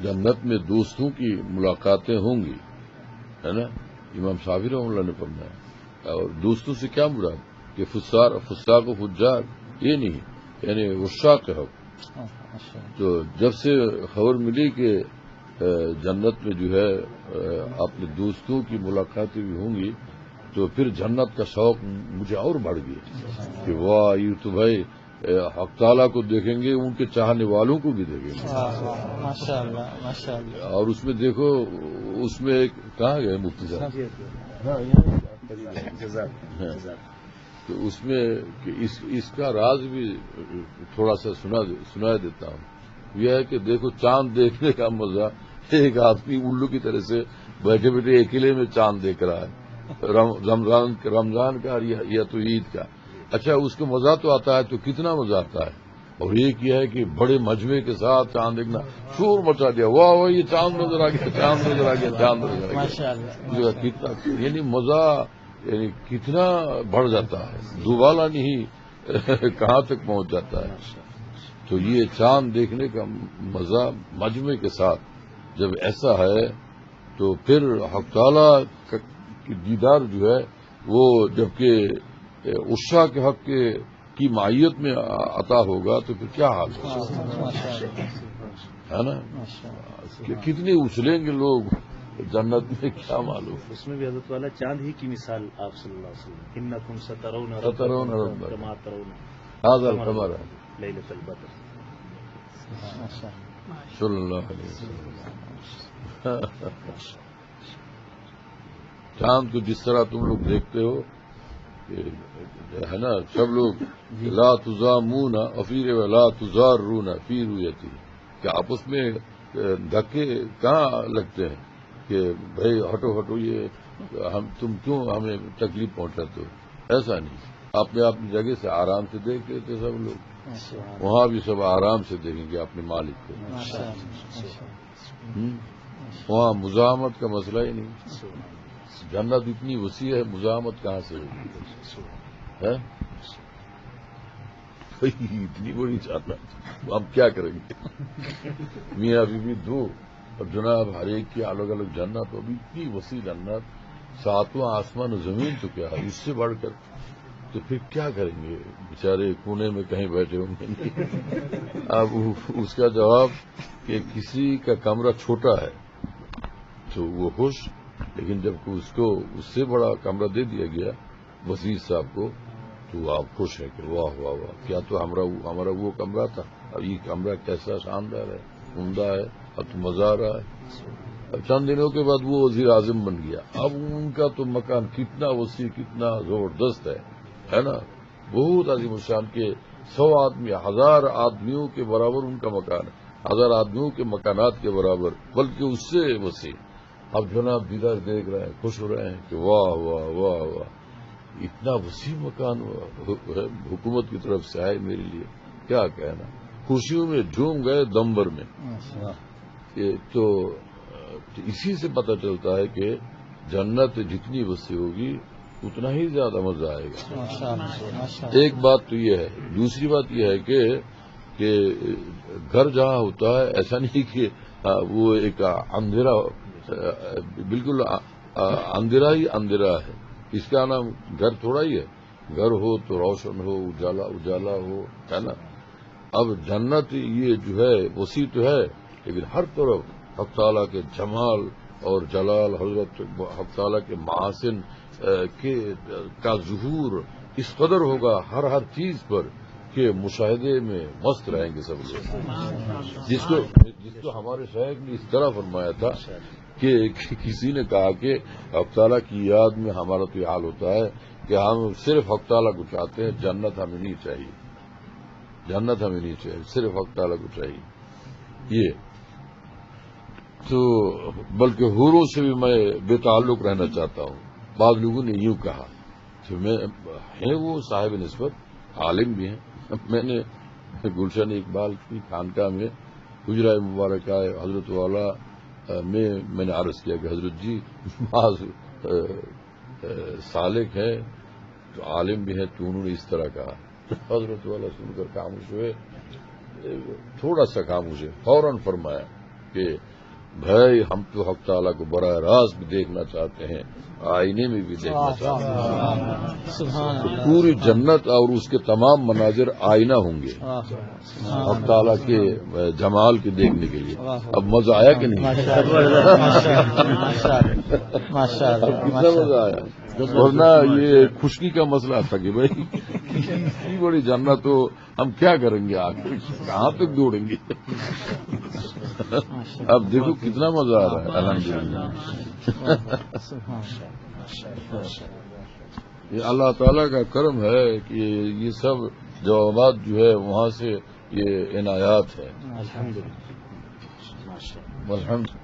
جنت میں دوستوں کی ملاقاتیں ہوں گی، ہے نا، امام شافعی رحمہ اللہ نے فرمایا. اور دوستوں سے کیا مراد کہ فساق و فجار یہ نہیں، یعنی عشاق حق. تو جب سے خبر ملی کہ جنت میں جو ہے اپنے دوستوں کی ملاقاتیں بھی ہوں گی تو پھر جنت کا شوق مجھے اور بڑھ گیا کہ واہ یہ تو بھائی حق تعالیٰ کو دیکھیں گے، ان کے چاہنے والوں کو بھی دیکھیں گے. اور اس میں دیکھو، اس میں کہاں گئے مفتی صاحب؟ تو اس میں اس کا راز بھی تھوڑا سا سنا دیتا ہوں. یہ ہے کہ دیکھو چاند دیکھنے کا مزہ، ایک آدمی الو کی طرح سے بیٹھے بیٹھے اکیلے میں چاند دیکھ رہا ہے، رمضان کا یا تو عید کا. اچھا اس کو مزہ تو آتا ہے، تو کتنا مزہ آتا ہے. اور ایک یہ ہے کہ بڑے مجمع کے ساتھ چاند دیکھنا، شور مچا دیا، واہ واہ یہ چاند نظر آ گیا، چاند نظر آ گیا، چاند نظر آ گیا. کتنا یعنی مزہ، یعنی کتنا بڑھ جاتا ہے، دوبالا نہیں کہاں تک پہنچ جاتا ہے. تو یہ چاند دیکھنے کا مزہ مجمع کے ساتھ جب ایسا ہے تو پھر حق تعالیٰ کی دیدار جو ہے وہ جبکہ عشاق کے حق کی معیت میں عطا ہوگا تو پھر کیا حال ہوگا، ہے نا. کتنے اچھلیں گے لوگ جنت میں، کیا معلوم. اس میں بھی حضرت والا چاند ہی کی مثال آپ صلی اللہ علیہ وسلم، انکم سترون کما ترون هذا القمر لیلۃ البدر صلی اللہ علیہ وسلم. چاند کو جس طرح تم لوگ دیکھتے ہو ہے نا، سب لوگ لا تزامون افیر لا تزارون فی رؤیتی، کہ آپس میں دھکے کہاں لگتے ہیں کہ بھائی ہٹو ہٹو، یہ تم کیوں ہمیں تکلیف پہنچاتے ہو. ایسا نہیں، اپنی جگہ سے آرام سے دیکھ لیتے سب لوگ. وہاں بھی سب آرام سے دیکھیں گے اپنے مالک کو. وہاں مزاحمت کا مسئلہ ہی نہیں. جنت اتنی وسیع ہے، مزاحمت کہاں سے ہوگی؟ اتنی بڑی جنت ہم کیا کریں گے؟ میاں بیوی دو اور جناب ہر ایک کی الگ الگ جنت، اور اتنی وسیع جنت، ساتواں آسمان و زمین تو کیا ہے اس سے بڑھ کر. تو پھر کیا کریں گے بیچارے کونے میں کہیں بیٹھے ہوں گے. اب اس کا جواب کہ کسی کا کمرہ چھوٹا ہے تو وہ خوش، لیکن جب اس کو اس سے بڑا کمرہ دے دیا گیا وزیر صاحب کو تو آپ خوش ہیں کہ واہ واہ واہ، کیا تو ہمارا وہ کمرہ تھا، اب یہ کمرہ کیسا شاندار ہے، عمدہ ہے، اب تو مزہ آ رہا ہے. اب چند دنوں کے بعد وہ وزیر اعظم بن گیا. اب ان کا تو مکان کتنا وسیع، کتنا زبردست ہے نا، بہت عظیم الشان کے 100 آدمی، 1000 آدمیوں کے برابر ان کا مکان ہے، 1000 آدمیوں کے مکانات کے برابر، بلکہ اس سے وسیع. اب جناب دیدار دیکھ رہے ہیں، خوش ہو رہے ہیں کہ واہ واہ واہ واہ، اتنا وسیع مکان حکومت کی طرف سے آئے میرے لیے، کیا کہنا. خوشیوں میں جھوم گئے دمبر میں. تو اسی سے پتہ چلتا ہے کہ جنت جتنی وسیع ہوگی اتنا ہی زیادہ مزہ آئے گا. ایک بات تو یہ ہے. دوسری بات یہ ہے کہ گھر جہاں ہوتا ہے ایسا نہیں کہ وہ ایک اندھیرا، بالکل اندھیرا ہی اندھیرا ہے. اس کا نام گھر تھوڑا ہی ہے. گھر ہو تو روشن ہو، اجالا اجالا ہو، ہے نا. اب جنت یہ جو ہے وسیع تو ہے، لیکن ہر طرف حق تعالیٰ کے جمال اور جلال، حضرت حق تعالیٰ کے محاسن کا ظہور اس قدر ہوگا ہر چیز پر کہ مشاہدے میں مست رہیں گے سب لوگ. جس کو ہمارے شیخ نے اس طرح فرمایا تھا کہ کسی نے کہا کہ حق تعالیٰ کی یاد میں ہمارا تو یہ حال ہوتا ہے کہ ہم صرف حق تعالیٰ کو چاہتے ہیں، جنت ہمیں نہیں چاہیے، جنت ہمیں نہیں چاہیے، صرف حق تعالیٰ کو چاہیے. یہ تو بلکہ حوروں سے بھی میں بے تعلق رہنا چاہتا ہوں. بعض لوگوں نے یوں کہا کہ ہیں وہ صاحب نسبت، عالم بھی ہیں. میں نے گلشن اقبال کی خانقاہ میں حجرہ مبارکہ حضرت والا میں نے عرض کیا کہ حضرت جی بعض سالک ہیں تو عالم بھی ہیں، تو انہوں نے اس طرح کہا. حضرت والا سن کر خاموش ہوئے، تھوڑا سا خاموش ہے. فوراً فرمایا کہ بھائی ہم تو حق تعالیٰ کو براہ راست بھی دیکھنا چاہتے ہیں، آئینے میں بھی دیکھنا چاہتے ہیں. تو پوری جنت اور اس کے تمام مناظر آئینہ ہوں گے حق تعالیٰ کے جمال کے دیکھنے کے لیے. اب مزہ آیا کہ نہیں؟ کتنا مزہ آیا. ورنہ یہ خشکی کا مسئلہ تھا کہ بھائی اتنی بڑی جنت تو ہم کیا کریں گے، آخر کہاں تک دوڑیں گے. اب دیکھو کتنا مزہ آ رہا ہے الحمدللہ. یہ اللہ تعالیٰ کا کرم ہے کہ یہ سب جوابات جو ہے وہاں سے یہ عنایات ہے. الحمدللہ.